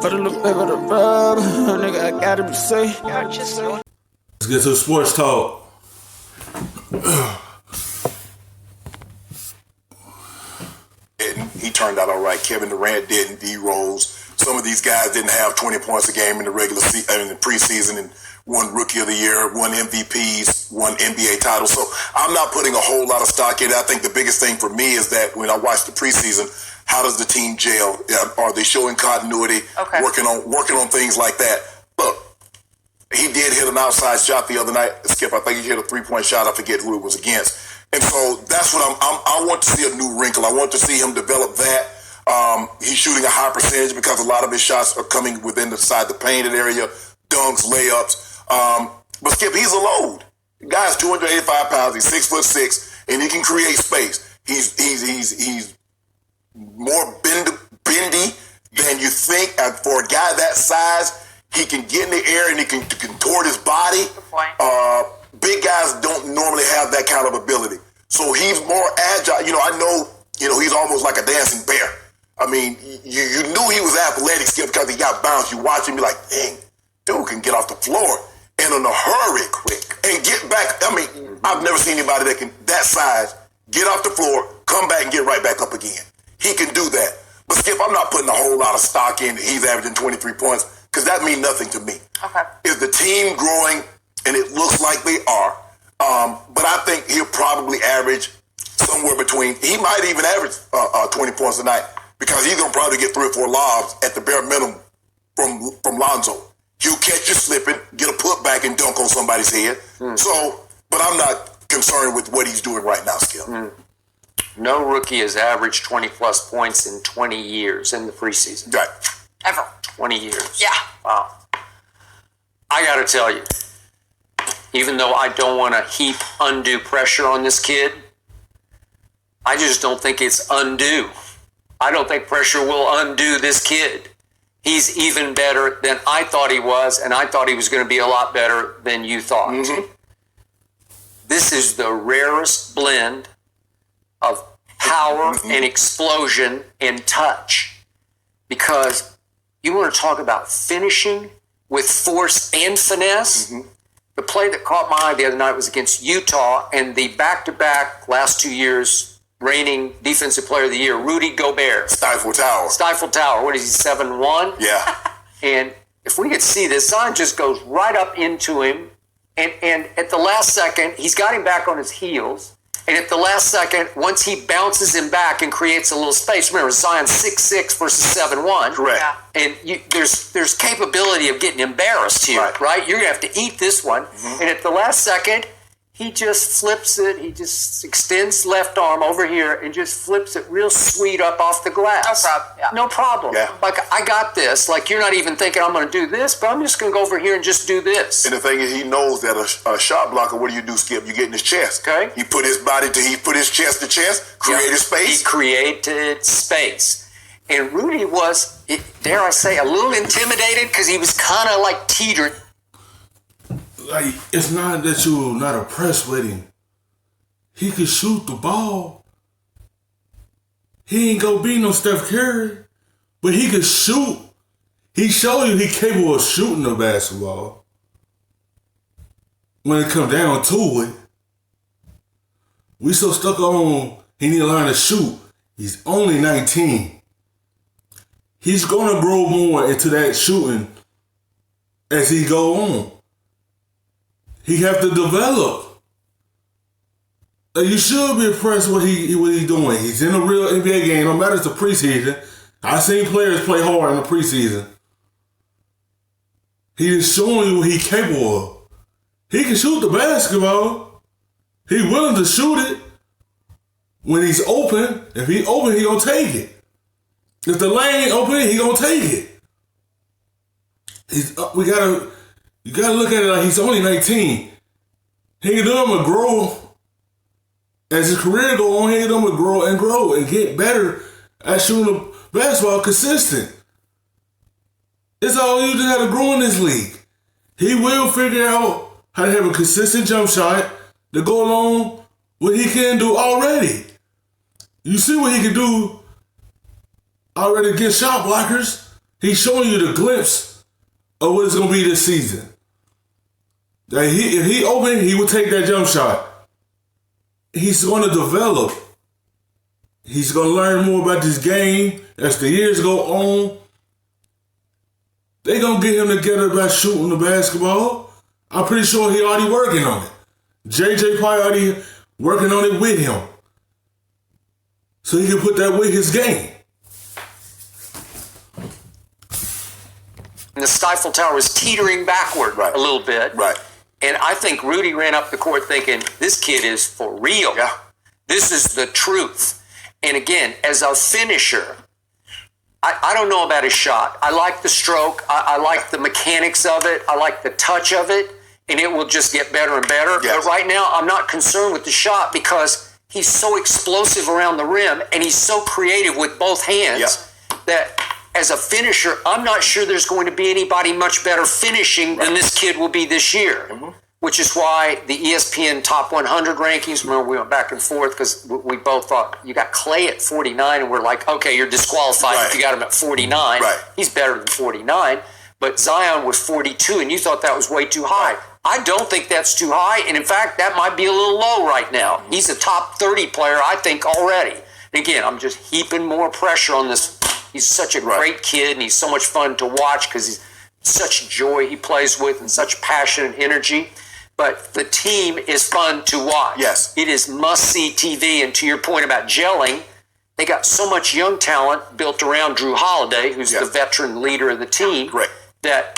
Put a little bit of the rub, nigga, I gotta be safe. Let's get to sports talk. He turned out all right. Kevin Durant didn't. D Rose. Some of these guys didn't have 20 points a game in the in the preseason, and won Rookie of the Year, won MVPs, won NBA titles. So I'm not putting a whole lot of stock in it. I think the biggest thing for me is that when I watch the preseason, how does the team gel? Are they showing continuity? Okay. Working on things like that. Look, he did hit an outside shot the other night. Skip, I think he hit a 3-point shot. I forget who it was against. And so that's what I want to see a new wrinkle. I want to see him develop that. He's shooting a high percentage because a lot of his shots are coming within the painted area, dunks, layups. But Skip, he's a load. The guy's 285 pounds. He's 6'6", and he can create space. He's more bendy than you think. And for a guy that size, he can get in the air and he can contort his body. Good point. Big guys don't normally have that kind of ability. So he's more agile. I know, he's almost like a dancing bear. I mean, you knew he was athletic, Skip, because he got bounced. You watch him, be like, dang, dude can get off the floor and in a hurry quick and get back. I mean, I've never seen anybody that can, that size, get off the floor, come back and get right back up again. He can do that. But Skip, I'm not putting a whole lot of stock in that he's averaging 23 points because that means nothing to me. Okay. Is the team growing? And it looks like they are. But I think he'll probably average somewhere between, he might even average 20 points a night because he's going to probably get 3 or 4 lobs at the bare minimum from Lonzo. He'll catch you slipping, get a putback and dunk on somebody's head. So, but I'm not concerned with what he's doing right now, Skip. No rookie has averaged 20-plus points in 20 years in the preseason. Right. Ever. 20 years. Yeah. Wow. I got to tell you, even though I don't want to heap undue pressure on this kid, I just don't think it's undue. I don't think pressure will undo this kid. He's even better than I thought he was, and I thought he was going to be a lot better than you thought. Mm-hmm. This is the rarest blend of power and explosion and touch, because you want to talk about finishing with force and finesse. Mm-hmm. The play that caught my eye the other night was against Utah, and the back-to-back last 2 years reigning Defensive Player of the Year, Rudy Gobert. Stifle Tower. What is he, 7'1"? Yeah. And if we could see this, Zion just goes right up into him, and at the last second, he's got him back on his heels. And at the last second, once he bounces him back and creates a little space, remember, Zion's 6'6" versus 7'1". Correct. Yeah. And there's capability of getting embarrassed here, right? You're going to have to eat this one. Mm-hmm. And at the last second, he just flips it. He just extends left arm over here and just flips it real sweet up off the glass. No problem. Yeah. No problem. Yeah. Like, I got this. Like, you're not even thinking I'm going to do this, but I'm just going to go over here and just do this. And the thing is, he knows that a shot blocker, what do, Skip? You get in his chest. Okay. He put his chest to chest, created space. He created space. And Rudy was, dare I say, a little intimidated because he was kind of like teetered. Like, it's not that you're not impressed with him. He can shoot the ball. He ain't gonna be no Steph Curry, but he can shoot. He showed you he's capable of shooting the basketball. When it comes down to it, we so stuck on he need to learn to shoot. He's only 19. He's gonna grow more into that shooting as he go on. He have to develop. You should be impressed with what he's doing. He's in a real NBA game. No matter it's the preseason. I've seen players play hard in the preseason. He is showing you what he's capable of. He can shoot the basketball. He's willing to shoot it when he's open. If he open, he gonna take it. If the lane open, he gonna take it. You gotta look at it like he's only 19. He can do him to grow. As his career go on, he can do him to grow and get better at shooting the basketball consistent. It's all you just gotta grow in this league. He will figure out how to have a consistent jump shot to go along what he can do already. You see what he can do already against shot blockers. He's showing you the glimpse of what it's going to be this season. That if he open, he will take that jump shot. He's going to develop. He's going to learn more about this game as the years go on. They're going to get him together about shooting the basketball. I'm pretty sure he already working on it. JJ probably already working on it with him. So he can put that with his game. And the Stifle Tower was teetering backward a little bit. Right. And I think Rudy ran up the court thinking, this kid is for real. Yeah. This is the truth. And again, as a finisher, I don't know about his shot. I like the stroke. I like the mechanics of it. I like the touch of it. And it will just get better and better. Yes. But right now, I'm not concerned with the shot because he's so explosive around the rim and he's so creative with both hands that as a finisher, I'm not sure there's going to be anybody much better finishing than this kid will be this year. Which is why the ESPN Top 100 rankings, remember we went back and forth because we both thought, you got Clay at 49, and we're like, okay, you're disqualified if you got him at 49. He's better than 49. But Zion was 42, and you thought that was way too high. I don't think that's too high, and in fact, that might be a little low right now. He's a top 30 player, I think, already. And again, I'm just heaping more pressure on this. He's such a great kid, and he's so much fun to watch because he's such joy he plays with and such passion and energy. But the team is fun to watch. Yes. It is must-see TV. And to your point about gelling, they got so much young talent built around Drew Holiday, who's the veteran leader of the team, that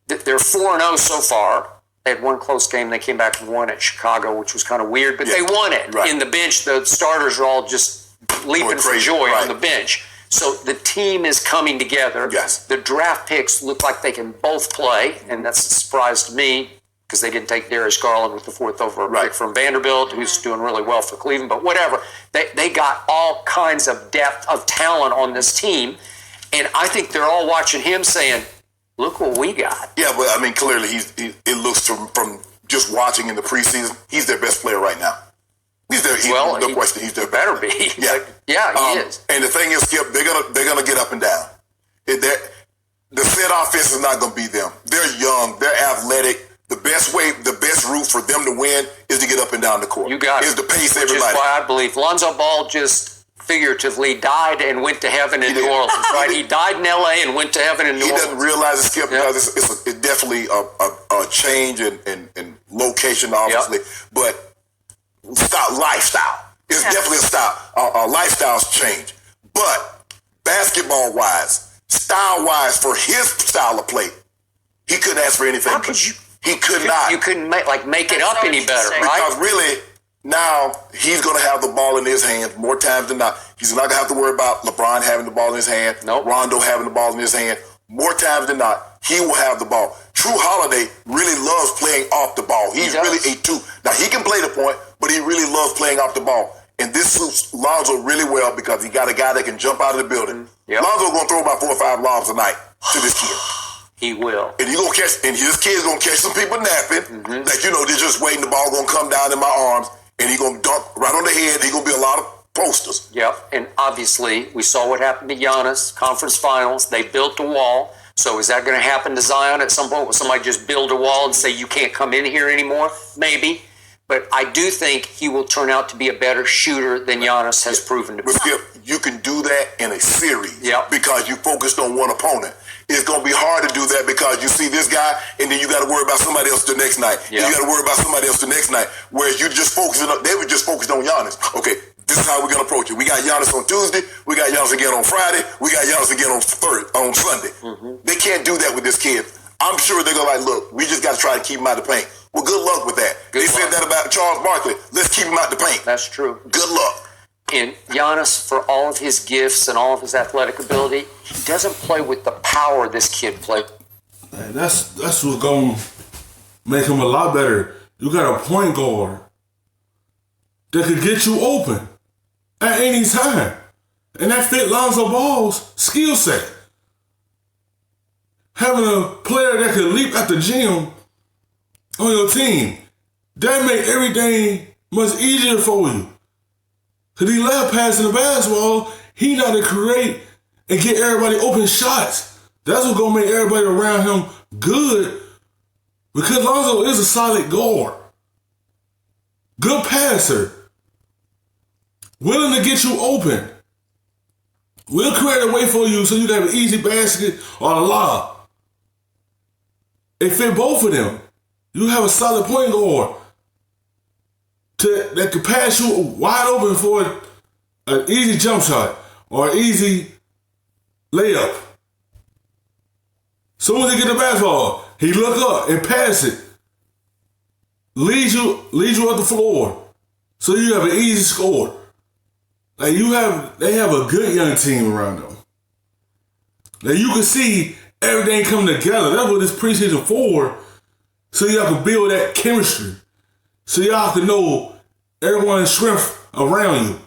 they're 4-0 so far. They had one close game. They came back and won at Chicago, which was kind of weird, but they won it. In the bench, the starters are all just leaping for joy on the bench. So the team is coming together. The draft picks look like they can both play, and that's a surprise to me, because they didn't take Darius Garland with the fourth overall pick from Vanderbilt, who's doing really well for Cleveland. But whatever, they got all kinds of depth of talent on this team. And I think they're all watching him saying, look what we got. Yeah, but I mean, clearly it looks from just watching in the preseason, he's their best player right now. He's their no question. He's their better be. He is. And the thing is, Skip, they're gonna get up and down. The set offense is not gonna beat them. They're young. They're athletic. The best route for them to win is to get up and down the court. You got it. Is to pace everybody. Which is why I believe Lonzo Ball just figuratively died and went to heaven in New Orleans, right? He died in L.A. and went to heaven in New Orleans. He doesn't realize it, Skip, because it's definitely a change in location, obviously. But lifestyle. It's definitely a lifestyle's change. But basketball-wise, style-wise, for his style of play, he couldn't ask for anything. How could you? He could not. You couldn't make it up any better, right? Because really, now he's going to have the ball in his hand more times than not. He's not going to have to worry about LeBron having the ball in his hand, Rondo having the ball in his hand. More times than not, he will have the ball. Drew Holiday really loves playing off the ball. He's really a two. Now, he can play the point, but he really loves playing off the ball. And this suits Lonzo really well because he got a guy that can jump out of the building. Lonzo's going to throw about 4 or 5 lobs a night to this kid. He will. And his kid's gonna catch some people napping. Like, they're just waiting, the ball gonna come down in my arms, and he gonna dunk right on the head. He gonna be a lot of posters. And obviously, we saw what happened to Giannis, conference finals. They built a wall. So is that gonna happen to Zion at some point? Will somebody just build a wall and say, you can't come in here anymore? Maybe. But I do think he will turn out to be a better shooter than Giannis has proven to be. But Skip, you can do that in a series because you focused on one opponent. It's going to be hard to do that because you see this guy, and then you got to worry about somebody else the next night. And you got to worry about somebody else the next night. Whereas you just they were just focused on Giannis. Okay, this is how we're going to approach it. We got Giannis on Tuesday. We got Giannis again on Friday. We got Giannis again on Sunday. They can't do that with this kid. I'm sure they're going to look, we just got to try to keep him out of the paint. Well, good luck with that. They said that about Charles Barkley. Let's keep him out the paint. That's true. Good luck. And Giannis, for all of his gifts and all of his athletic ability, he doesn't play with the power this kid plays. That's what's going to make him a lot better. You got a point guard that could get you open at any time. And that fit Lonzo Ball's skill set. Having a player that could leap at the gym on your team, that make everything much easier for you. Because he love passing the basketball, he know how to create and get everybody open shots. That's what's going to make everybody around him good, because Lonzo is a solid guard. Good passer. Willing to get you open. We'll create a way for you so you can have an easy basket or a lob. It fit both of them. You have a solid point guard that can pass you wide open for an easy jump shot or an easy layup. Soon as he get the basketball, he look up and pass it. Lead you up the floor. So you have an easy score. Like they have a good young team around them. Now you can see everything coming together. That's what this preseason for. So y'all can build that chemistry. So y'all can know everyone's strength around you.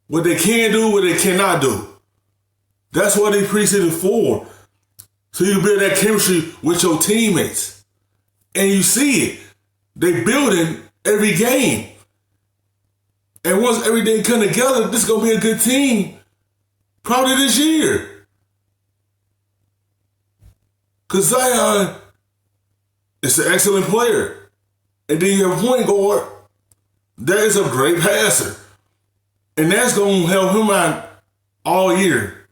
What they can do, what they cannot do. That's what this preseason for. So you build that chemistry with your teammates. And you see it. They building every game. And once everything come together, this is going to be a good team. Probably this year. Because Zion is an excellent player. And then you have a point guard that is a great passer. And that's going to help him out all year.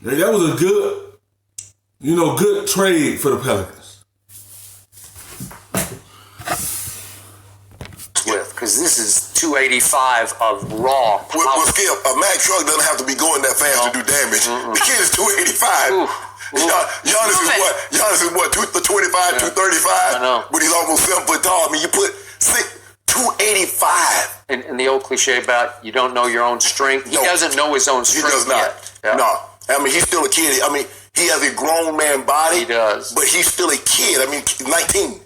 And that was a good trade for the Pelicans. Because this is 285 of raw power. Well, Skip, a Mack truck doesn't have to be going that fast to do damage. The kid is 285. Giannis is what? 225, 235? I know. But he's almost 7 foot tall. I mean, you put 285. And the old cliche about you don't know your own strength. He doesn't know his own strength. He does not. Yet. Yeah. No. I mean, he's still a kid. I mean, he has a grown man body. He does. But he's still a kid. I mean, 19.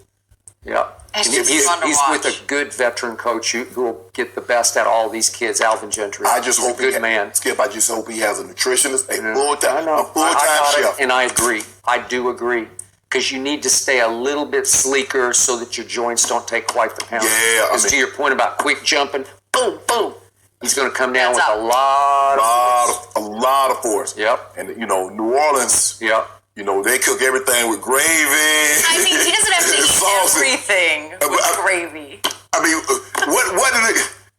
Yeah. It's And just he's fun to watch. with a good veteran coach who will get the best out of all these kids, Alvin Gentry. I just He's hope a good man. Skip, I just hope he has a nutritionist, a I full-time know. I chef. And I agree. I do agree. Because you need to stay a little bit sleeker so that your joints don't take quite the pound. Yeah, Because to your point about quick jumping, boom, boom, he's going to come down with a lot of force. Yep. And, New Orleans, Yep. they cook everything with gravy. I mean, he doesn't have to eat Sauce. everything with gravy. I mean,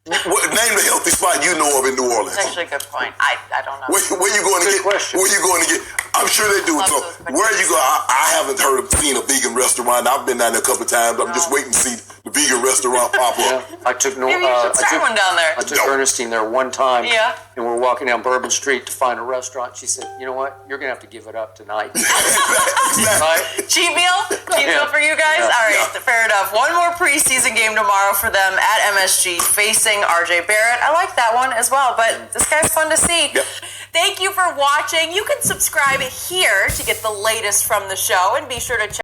name the healthy spot you know of in New Orleans? That's actually a good point. I don't know. Where you going to Good get? question. Where you going to get? I'm sure they do it. So Love those where you go? I haven't seen a vegan restaurant. I've been down there a couple of times. I'm just waiting to see the vegan restaurant pop up. I took Maybe you should start one down there. I took Ernestine there one time. Yeah. And we're walking down Bourbon Street to find a restaurant. She said, "You know what? You're gonna have to give it up tonight." Right? Cheat meal? Cheat meal for you guys? Yeah. All right, fair enough. One more preseason game tomorrow for them at MSG facing RJ Barrett. I like that one as well, but this guy's fun to see. Yep. Thank you for watching. You can subscribe here to get the latest from the show, and be sure to check